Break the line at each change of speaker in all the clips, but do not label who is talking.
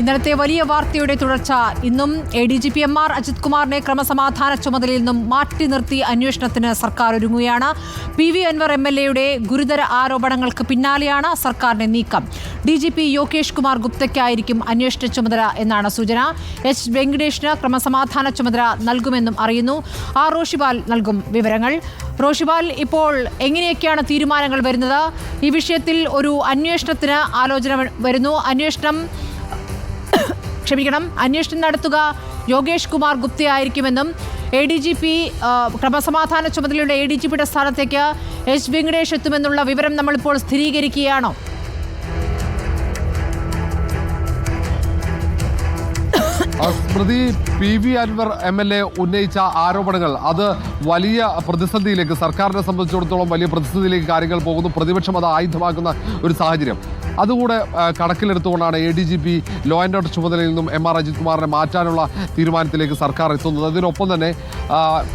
ഇന്നലത്തെ വലിയ വാർത്തയുടെ തുടർച്ച ഇന്നും ADGP MR അജിത് കുമാറിനെ ക്രമസമാധാന ചുമതലയിൽ നിന്നും മാറ്റി നിർത്തി അന്വേഷണത്തിന് സർക്കാർ ഒരുങ്ങുകയാണ്. PV അൻവർ MLA ഗുരുതര ആരോപണങ്ങൾക്ക് പിന്നാലെയാണ് സർക്കാരിന്റെ നീക്കം. DGP യോഗേഷ് കുമാർ ഗുപ്തയ്ക്കായിരിക്കും അന്വേഷണ ചുമതല എന്നാണ് സൂചന. H വെങ്കടേഷിന് ക്രമസമാധാന ചുമതല നൽകുമെന്നും അറിയുന്നു. റോഷിപാൽ നൽകും വിവരങ്ങൾ. റോഷിപാൽ, ഇപ്പോൾ എങ്ങനെയൊക്കെയാണ് തീരുമാനങ്ങൾ വരുന്നത്? ഈ വിഷയത്തിൽ ഒരു അന്വേഷണത്തിന് ആലോചന വരുന്നു. അന്വേഷണം നടത്തുക യോഗേഷ് കുമാർ ഗുപ്തയായിരിക്കുമെന്നും ADGP ക്രമസമാധാന ചുമതലയുടെ ADGPയുടെ സ്ഥാനത്തേക്ക് H വെങ്കടേഷ് എത്തുമെന്നുള്ള വിവരം നമ്മളിപ്പോൾ സ്ഥിരീകരിക്കുകയാണോ?
സ്മൃതി, PV അൻവർ MLA ഉന്നയിച്ച ആരോപണങ്ങൾ അത് വലിയ പ്രതിസന്ധിയിലേക്ക്, സർക്കാരിനെ സംബന്ധിച്ചിടത്തോളം വലിയ പ്രതിസന്ധിയിലേക്ക് കാര്യങ്ങൾ പോകുന്നു. പ്രതിപക്ഷം അത് ആയുധമാക്കുന്ന ഒരു സാഹചര്യം അതുകൂടെ കണക്കിലെടുത്തുകൊണ്ടാണ് ADGP ലോ ആൻഡ് ഓർഡർ ചുമതലയിൽ നിന്നും MR അജിത് കുമാറിനെ മാറ്റാനുള്ള തീരുമാനത്തിലേക്ക് സർക്കാർ എത്തുന്നത്. അതിനൊപ്പം തന്നെ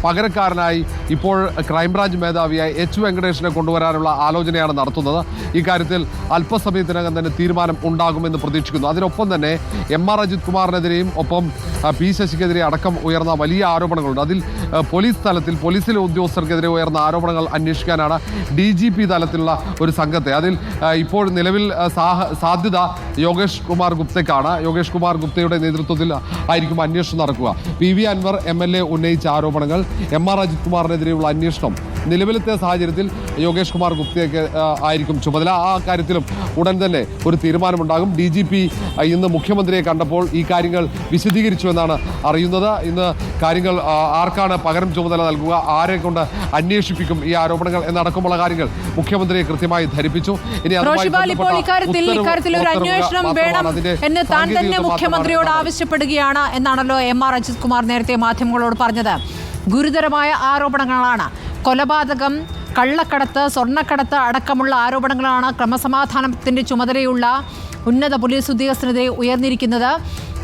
പകരക്കാരനായി ഇപ്പോൾ ക്രൈംബ്രാഞ്ച് മേധാവിയായി H വെങ്കടേഷിനെ കൊണ്ടുവരാനുള്ള ആലോചനയാണ് നടത്തുന്നത്. ഇക്കാര്യത്തിൽ അല്പസമയത്തിനകം തന്നെ തീരുമാനം ഉണ്ടാകുമെന്ന് പ്രതീക്ഷിക്കുന്നു. അതിനൊപ്പം തന്നെ MR അജിത് കുമാറിനെതിരെയും ഒപ്പം P ശശിക്കെതിരെ അടക്കം ഉയർന്ന വലിയ ആരോപണങ്ങളുണ്ട്. അതിൽ പോലീസ് തലത്തിൽ പോലീസിലെ ഉദ്യോഗസ്ഥർക്കെതിരെ ഉയർന്ന ആരോപണങ്ങൾ അന്വേഷിക്കാനാണ് DGP തലത്തിലുള്ള ഒരു സംഘത്തെ. അതിൽ ഇപ്പോൾ നിലവിൽ സാധ്യത യോഗേഷ് കുമാർ ഗുപ്തയ്ക്കാണ്. യോഗേഷ് കുമാർ ഗുപ്തയുടെ നേതൃത്വത്തിൽ ആയിരിക്കും അന്വേഷണം നടക്കുക. PV അൻവർ MLA ഉന്നയിച്ച ആരോപണങ്ങൾ, MR അജിത് കുമാറിനെതിരെയുള്ള അന്വേഷണം നിലവിലത്തെ സാഹചര്യത്തിൽ യോഗേഷ് കുമാർ ഗുപ്തയ്ക്ക് ആയിരിക്കും ചുമതല. ആ കാര്യത്തിലും ഉടൻ തന്നെ ഒരു തീരുമാനമുണ്ടാകും. DGP ഇന്ന് മുഖ്യമന്ത്രിയെ കണ്ടപ്പോൾ ഈ കാര്യങ്ങൾ വിശദീകരിച്ചു എന്നാണ് അറിയുന്നത്. ഇന്ന് കാര്യങ്ങൾ ആർക്കാണ് പകരം ചുമതല നൽകുക, ആരെ കൊണ്ട് അന്വേഷിപ്പിക്കും ഈ ആരോപണങ്ങൾ എന്നടക്കമുള്ള കാര്യങ്ങൾ മുഖ്യമന്ത്രിയെ കൃത്യമായി ധരിപ്പിച്ചു.
ഇനി ഇക്കാര്യത്തിൽ ഒരു അന്വേഷണം വേണം എന്ന് താൻ തന്നെ മുഖ്യമന്ത്രിയോട് ആവശ്യപ്പെടുകയാണ് എന്നാണല്ലോ MR അജിത് കുമാർ നേരത്തെ മാധ്യമങ്ങളോട് പറഞ്ഞത്. ഗുരുതരമായ ആരോപണങ്ങളാണ്. കൊലപാതകം, കള്ളക്കടത്ത്, സ്വർണ്ണക്കടത്ത് അടക്കമുള്ള ആരോപണങ്ങളാണ് ക്രമസമാധാനത്തിന്റെ ചുമതലയുള്ള ഉന്നത പോലീസ് ഉദ്യോഗസ്ഥനെതിരെ ഉയർന്നിരിക്കുന്നത്.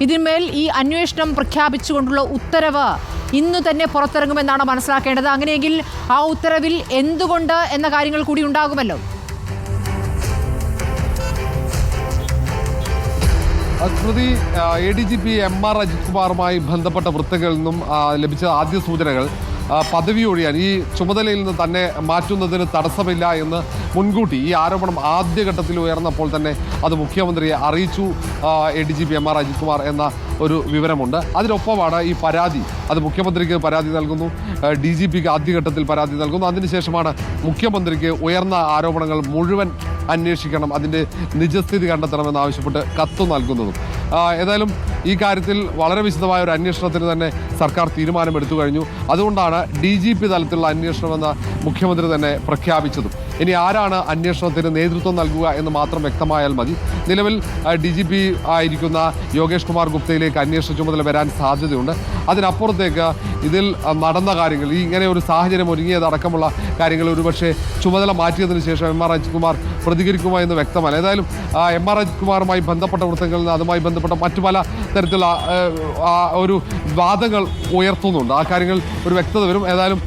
ഇതിന്മേൽ ഈ അന്വേഷണം പ്രഖ്യാപിച്ചുകൊണ്ടുള്ള ഉത്തരവ് ഇന്നു തന്നെ പുറത്തിറങ്ങുമെന്നാണ് മനസ്സിലാക്കേണ്ടത്. അങ്ങനെയെങ്കിൽ ആ ഉത്തരവിൽ എന്തുകൊണ്ട് എന്ന കാര്യങ്ങൾ കൂടി ഉണ്ടാകുമല്ലോ.
സ്മൃതി, ADGP MR അജിത് കുമാറുമായി ബന്ധപ്പെട്ട വൃത്തങ്ങളിൽ നിന്നും ലഭിച്ച ആദ്യ സൂചനകൾ പദവി ഒഴിയാൻ, ഈ ചുമതലയിൽ നിന്ന് തന്നെ മാറ്റുന്നതിന് തടസ്സമില്ല എന്ന് മുൻകൂട്ടി ഈ ആരോപണം ആദ്യഘട്ടത്തിൽ ഉയർന്നപ്പോൾ തന്നെ അത് മുഖ്യമന്ത്രിയെ അറിയിച്ചു ADGP MR അജിത് കുമാർ എന്ന ഒരു വിവരമുണ്ട്. അതിനൊപ്പമാണ് ഈ പരാതി, അത് മുഖ്യമന്ത്രിക്ക് പരാതി നൽകുന്നു, DGPക്ക് ആദ്യഘട്ടത്തിൽ പരാതി നൽകുന്നു. അതിനുശേഷമാണ് മുഖ്യമന്ത്രിക്ക് ഉയർന്ന ആരോപണങ്ങൾ മുഴുവൻ അന്വേഷിക്കണം, അതിൻ്റെ നിജസ്ഥിതി കണ്ടെത്തണമെന്ന് ആവശ്യപ്പെട്ട് കത്ത് നൽകുന്നതും. ഏതായാലും ഈ കാര്യത്തിൽ വളരെ വിശദമായ ഒരു അന്വേഷണത്തിന് തന്നെ സർക്കാർ തീരുമാനമെടുത്തു കഴിഞ്ഞു. അതുകൊണ്ടാണ് DGP തലത്തിലുള്ള അന്വേഷണമെന്ന് മുഖ്യമന്ത്രി തന്നെ പ്രഖ്യാപിച്ചതും. ഇനി ആരാണ് അന്വേഷണത്തിന് നേതൃത്വം നൽകുക എന്ന് മാത്രം വ്യക്തമായാൽ മതി. നിലവിൽ DGP ആയിരിക്കുന്ന യോഗേഷ് കുമാർ ഗുപ്തയിലേക്ക് അന്വേഷണ ചുമതല വരാൻ സാധ്യതയുണ്ട്. അതിനപ്പുറത്തേക്ക് ഇതിൽ നടന്ന കാര്യങ്ങൾ, ഈ ഇങ്ങനെ ഒരു സാഹചര്യം ഒരുങ്ങിയതടക്കമുള്ള കാര്യങ്ങൾ ഒരുപക്ഷെ ചുമതല മാറ്റിയതിനു ശേഷം MR അജിത് കുമാർ പ്രതികരിക്കുമോ എന്ന് വ്യക്തമല്ല. ഏതായാലും MR അജിത് കുമാറുമായി ബന്ധപ്പെട്ട വൃത്തങ്ങളിൽ നിന്ന് അതുമായി ബന്ധപ്പെട്ട മറ്റു പല തരത്തിലുള്ള ഒരു വാദങ്ങൾ ഉയർത്തുന്നുണ്ട്. ആ കാര്യങ്ങൾ ഒരു വ്യക്തത വരും. ഏതായാലും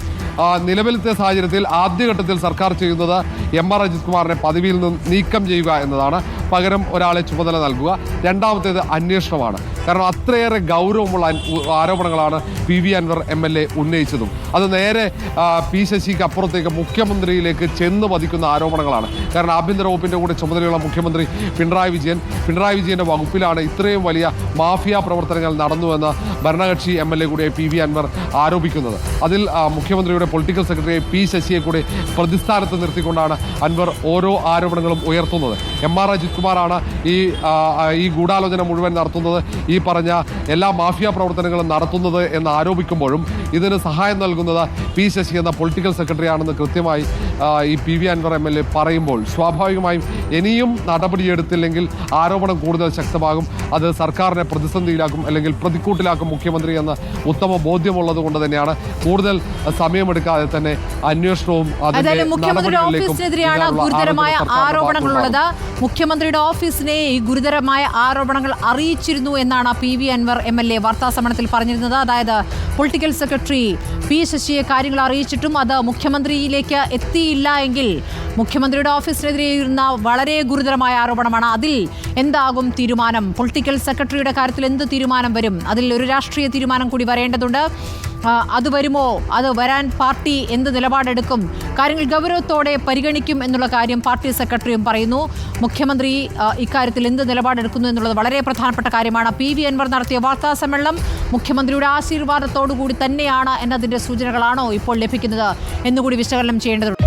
നിലവിലത്തെ സാഹചര്യത്തിൽ ആദ്യഘട്ടത്തിൽ സർക്കാർ ചെയ്യുന്നത് MR അജിത് കുമാറിനെ പദവിയിൽ നിന്ന് നീക്കം ചെയ്യുക എന്നതാണ്, പകരം ഒരാളെ ചുമതല നൽകുക. രണ്ടാമത്തേത് അന്വേഷണമാണ്. കാരണം അത്രയേറെ ഗൗരവമുള്ള ആരോപണങ്ങളാണ് PV അൻവർ MLA ഉന്നയിച്ചതും. അത് നേരെ P ശശിക്ക് അപ്പുറത്തേക്ക് മുഖ്യമന്ത്രിയിലേക്ക് ചെന്ന് പതിക്കുന്ന ആരോപണങ്ങളാണ്. കാരണം ആഭ്യന്തര വകുപ്പിൻ്റെ കൂടെ ചുമതലയുള്ള മുഖ്യമന്ത്രി പിണറായി വിജയൻ്റെ വകുപ്പിലാണ് ഇത്രയും വലിയ മാഫിയ പ്രവർത്തനങ്ങൾ നടന്നുവെന്ന് ഭരണകക്ഷി MLA കൂടെ PV അൻവർ ആരോപിക്കുന്നത്. അതിൽ മുഖ്യമന്ത്രിയുടെ പൊളിറ്റിക്കൽ സെക്രട്ടറി P ശശിയെ കൂടെ പ്രതിസ്ഥാനത്ത് നിർത്തിക്കൊണ്ടാണ് അൻവർ ഓരോ ആരോപണങ്ങളും ഉയർത്തുന്നത്. MR അജിത് കുമാറാണ് ഈ ഗൂഢാലോചന മുഴുവൻ നടത്തുന്നത്, ഈ പറഞ്ഞ എല്ലാ മാഫിയ പ്രവർത്തനങ്ങളും നടത്തുന്നത് എന്ന് ആരോപിക്കുമ്പോഴും ഇതിന് സഹായം നൽകുന്നത് P ശശി എന്ന പൊളിറ്റിക്കൽ സെക്രട്ടറി ആണെന്ന് കൃത്യമായി ഈ PV അൻവർ MLA പറയുമ്പോൾ സ്വാഭാവികമായും ഇനിയും നടപടിയെടുത്തില്ലെങ്കിൽ ആരോപണം കൂടുതൽ ശക്തമാകും. അത് സർക്കാരിനെ പ്രതിസന്ധിയിലാക്കും, അല്ലെങ്കിൽ പ്രതിക്കൂട്ടിലാക്കും മുഖ്യമന്ത്രി എന്ന ഉത്തമ ബോധ്യമുള്ളത് കൊണ്ട് തന്നെയാണ് കൂടുതൽ സമയമെടുക്കാതെ തന്നെ അന്വേഷണവും
മുഖ്യമന്ത്രിയുടെ ഓഫീസിനെതിരെയാണ് ഗുരുതരമായ ആരോപണങ്ങളുള്ളത്. മുഖ്യമന്ത്രിയുടെ ഓഫീസിനെ ഈ ഗുരുതരമായ ആരോപണങ്ങൾ അറിയിച്ചിരുന്നു എന്നാണ് PV അൻവർ MLA വാർത്താസമ്മേളനത്തിൽ പറഞ്ഞിരുന്നത്. അതായത് പൊളിറ്റിക്കൽ സെക്രട്ടറി P ശശിയെ കാര്യങ്ങൾ അറിയിച്ചിട്ടും അത് മുഖ്യമന്ത്രിയിലേക്ക് എത്തിയില്ല എങ്കിൽ മുഖ്യമന്ത്രിയുടെ ഓഫീസിനെതിരെ ഇരുന്ന വളരെ ഗുരുതരമായ ആരോപണമാണ്. അതിൽ എന്താകും തീരുമാനം? പൊളിറ്റിക്കൽ സെക്രട്ടറിയുടെ കാര്യത്തിൽ എന്ത് തീരുമാനം വരും? അതിൽ ഒരു രാഷ്ട്രീയ തീരുമാനം കൂടി വരേണ്ടതുണ്ട്. അത് വരുമോ? അത് വരാൻ പാർട്ടി എന്ത് നിലപാടെടുക്കും? കാര്യങ്ങൾ ഗൗരവത്തോടെ പരിഗണിക്കും എന്നുള്ള കാര്യം പാർട്ടി സെക്രട്ടറിയും പറയുന്നു. മുഖ്യമന്ത്രി ഇക്കാര്യത്തിൽ എന്ത് നിലപാടെടുക്കുന്നു എന്നുള്ളത് വളരെ പ്രധാനപ്പെട്ട കാര്യമാണ്. PV അൻവർ നടത്തിയ വാർത്താ സമ്മേളനം മുഖ്യമന്ത്രിയുടെ ആശീർവാദത്തോടു കൂടി തന്നെയാണ് എന്നതിൻ്റെ സൂചനകളാണോ ഇപ്പോൾ ലഭിക്കുന്നത് എന്നുകൂടി വിശകലനം ചെയ്യേണ്ടതുണ്ട്.